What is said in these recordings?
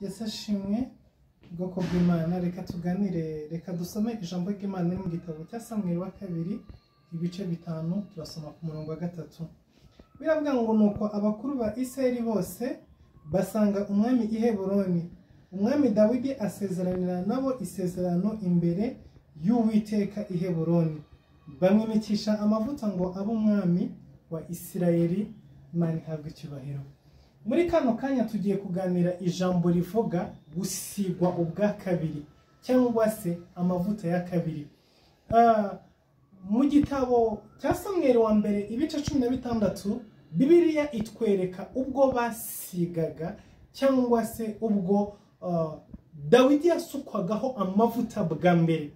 Yasashimwe ubwoko bw'Imana. Reka tuganire, reka dusome ijambo ry'Imana mu gitabo cya Samweli wa kabiri ibice 5 turasoma ku murongo wa 3. Biravuga ngo nuko abakuru ba Isirayeli bose basanga umwami i Heburoni. Umwami Dawidi asezeranira nabo isezerano imbere y'Uwiteka i Heburoni. Bamwimikisha amavuta ngo abe umwami wa Isirayeli. Imana ihabwe icyubahiro. Muri kano kanya tugiye kuganira ijambo rivuga gusigwa ubwa kabiri cyangwa se amavuta ya kabiri. Mu gitabo cya Samweli wa mbere ibice 16 Bibiliya itwereka ubwo basigaga cyangwa se ubwo Dawidi yasukwagaho amavuta bwa mbere.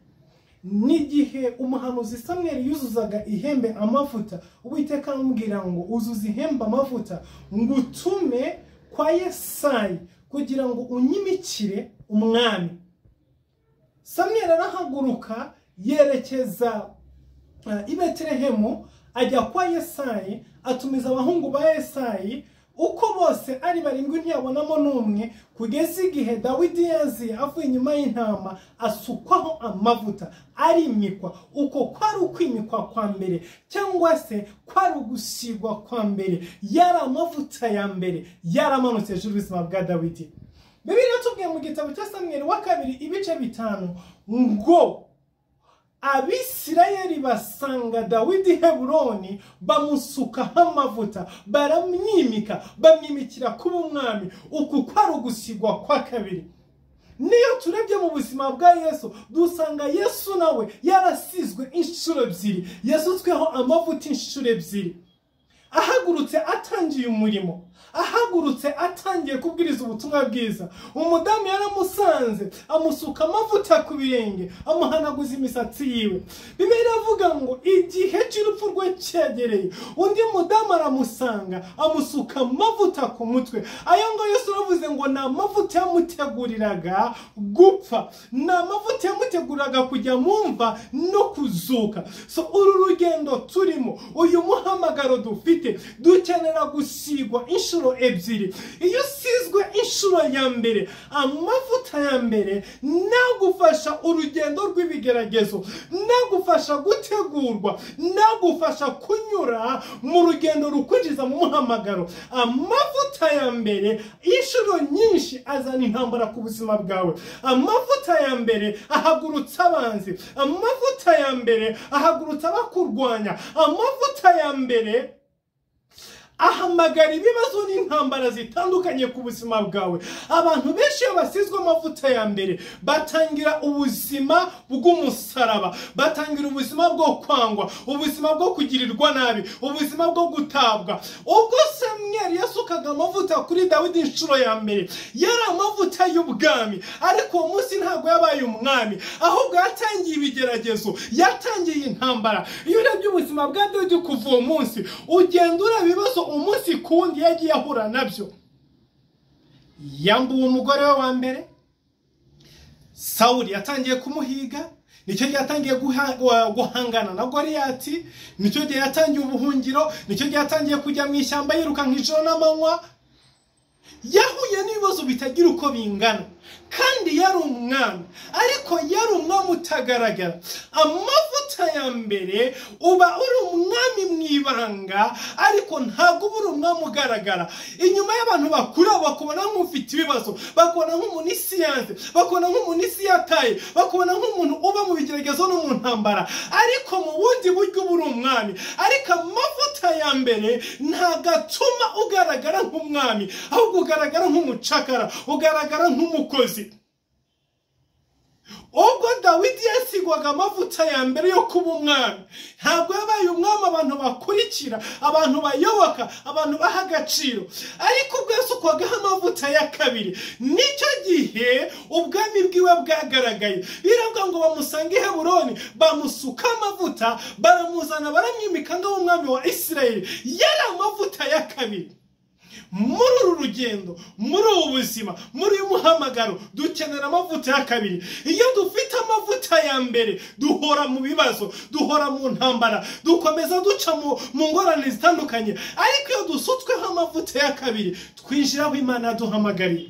N'igihe umuhanuzi Samweli yuzuzaga ihembe amavuta, Uwiteka amubwira ngo uzuze ihembe amavuta ngutume kwa Yesayi kugira ngo unyimikire umwami. Samweli arahaguruka yerekeza i Betelehemu, ajya kwa Yesayi, atumiza abahungu ba Yesayi. Uko bose ari 7 ntiyabonamo n'umwe, kugeza igihe Dawidi yazi avuye inyuma y'intama asukwaho amavuta arimikwa. Uko kwari ukwimikwa kwa mbere cyangwa se kwari ugusigwa kwa mbere, yari amavuta ya mbere yaramanutse hejuru y'ubuzima bwa Dawidi. Bibiliya tubwiye mu gitabo cya Samweli wa kabiri ibice 5 ngo Abisirayeli basanga Dawidi Heburoni, bamusukaho amavuta, baramwimika, bamwimikira kuba umwami. Uku kwari ugusigwa kwa kabiri. Niyo turebye mu buzima bwa Yesu, dusanga Yesu nawe yarasizwe inshuro 2, yasutsweho amavuta inshuro 2. Ahagurutse atangiye umurimo, ahagurutse atangiye kubwiriza ubutumwa bwiza, umudamu yaramusanze amusuka amavuta ku birenge, amuhanaguza imisatsi yiwe. Bibiliya iravuga ngo igihe cy'urupfu rwe cyegereye, undi mudamu aramusanga amusuka amavuta ku mutwe. Ayo ngo Yesu aravuze ngo na amavuta yamuteguriraga gupfa, na amavuta yamuteguriraga kujya mumva no kuzuka. So uru rugendo turimo, uyu muhamagaro dufite, dukenera gusigwa inshuro 2. Iyo usizwe inshuro ya mbere, amavuta ya mbere nagufasha urugendo rw'ibigeragezo, nagufasha gutegurwa, nagufasha kunyura mu rugendo rukwinjiza mu muhamagaro. Amavuta ya mbere inshuro nyinshi azana intambara ku buzima bwawe. Amavuta ya mbere ahagurutsa abanzi, amavuta ya mbere ahagurutsa abakurwanya, amavuta ya mbere ahamagara ibibazo n'intambara zitandukanye ku buzima bwawe. Abantu benshi basizwe amavuta ya mbere batangira ubuzima bw'umusaraba, batangira ubuzima bwo kwangwa, ubuzima bwo kugirirwa nabi, ubuzima bwo gutabwa. Ubwo Samweli yasukaga amavuta kuri Dawidi inshuro ya mbere, yari amavuta y'ubwami, ariko uwo munsi ntabwo yabaye umwami, ahubwo yatangiye ibigeragezo, yatangiye intambara. Iyo urebye ubuzima bwa Dawidi kuva uwo munsi, ugenda ureba ibibazo umunsi kundi yagiye ahura nabyo. Yambuwe umugore we wa mbere, Sawuli yatangiye kumuhiga, nicyo gihe yatangiye guhangana na Goliyati, nicyo gihe yatangiye ubuhungiro, nicyo gihe yatangiye kujya mu ishyamba yiruka nk'ijoro n'amanywa. Yahuye n'ibibazo bitagira uko bingana, kandi yari umwami, ariko yari umwami utagaragara. Amavuta ya mbere uba uri umwami mwibanga, ariko ntabwo uba uri umwami ugaragara. Inyuma y'abantu bakura bakubona nk'ufite ibibazo, bakubona nk'umuntu isi yanze, bakubona nk'umuntu isi yataye, bakubona nk'umuntu uba mu bigeragezo no mu ntambara, ariko mu bundi buryo uba uri umwami. Ariko amavuta ya mbere ntagatuma ugaragara nk'umwami, ahubwo ugaragara nk'umucakara, ugaragara nk'umukozi. Ubwo Dawidi yasigwaga amavuta ya mbere yo kuba umwami, ntabwo yabaye umwami abantu bakurikira, abantu bayoboka, abantu baha agaciro. Ariko ubwo yasukwagaho amavuta ya kabiri, nicyo gihe ubwami bwiwe bwagaragaye. Biravuga ngo bamusanga i Heburoni, bamusuka amavuta, baramuzana, baramwimika nk'umwami wa Isirayeli. Yari amavuta ya kabiri. Muri uru rugendo, muri ubu buzima, muri uyu muhamagaro, dukenera amavuta ya kabiri. Iyo dufite amavuta ya mbere, duhora mu bibazo, duhora mu ntambara, dukomeza duca mu ngorane zitandukanye. Ariko iyo dusutsweho amavuta ya kabiri, twinjira aho Imana yaduhamagariye.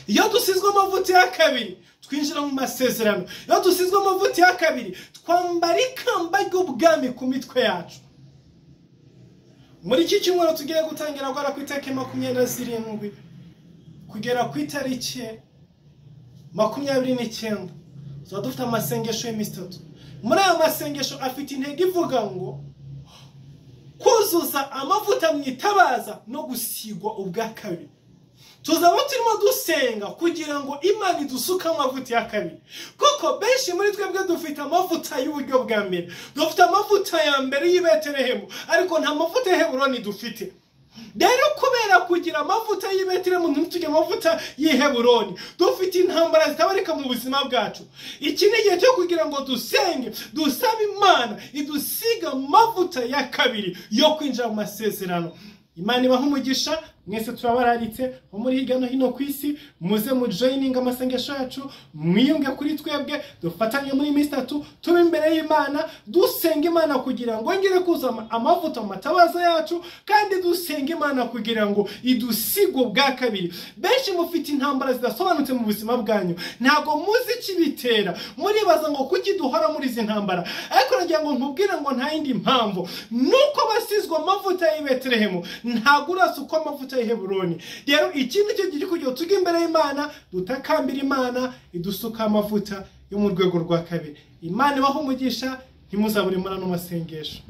iyo dusizwe amavuta ya kabiri twinjira mu masezerano. Iyo dusizwe amavuta ya kabiri twambara ikamba ry'ubwami ku mitwe yacu. Muri iki cyumweru tugiye gutangira gukora ku itariki 27 kugera ku itariki 29 tuba dufite amasengesho y'iminsi 3. Muri ayo masengesho afite intego ivuga ngo kuzuza amavuta mu itabaza no gusigwa ubwa kabiri. Tuzaba turimo dusenga kugira ngo Imana idusuka amavuta ya kabiri, kuko benshi muri twebwe dufite amavuta y'uburyo bwa mbere. Dufite amavuta ya mbere y'i Betelehemu, ariko nta mavuta ya Heburoni dufite. Rero kubera kugira amavuta y'i Betelehemu ntitujye amavuta y'i Heburoni, dufite intambara zitabarika mu buzima bwacu. Iki ni igihe cyo kugira ngo dusenge, dusabe Imana idusiga amavuta ya kabiri yo kwinjira mu masezerano. Imana ibaha umugisha. Mwese turabararitse muri hirya no hino ku isi, muze mu joining amasengesho yacu, mwiyunge kuri twebwe, dufatanye muri iminsi 3 tube imbere y'Imana, dusenga Imana kugira ngo ngire kuza amavuta mu matabaza yacu, kandi dusenga Imana kugira ngo idusigo bwa kabiri. Benshi mufite intambara zidasobanutse mu buzima bwanyu, ntago muzi kibitera, muribaza ngo kuki duhora muri izi ntambara. Ariko nagira ngo nkubwire ngo nta yindi mpamvu, nuko basizwe amavuta y'i Betelehemu, ntago urasuka amavuta y'i Heburoni. Rero ikindi cyo gihe kugira tujye imbere y'Imana, dutakambira Imana idusuka amavuta yo mu rwego rwa kabiri. Imana ibaha umugisha, ntimuzabure muri ano masengesho.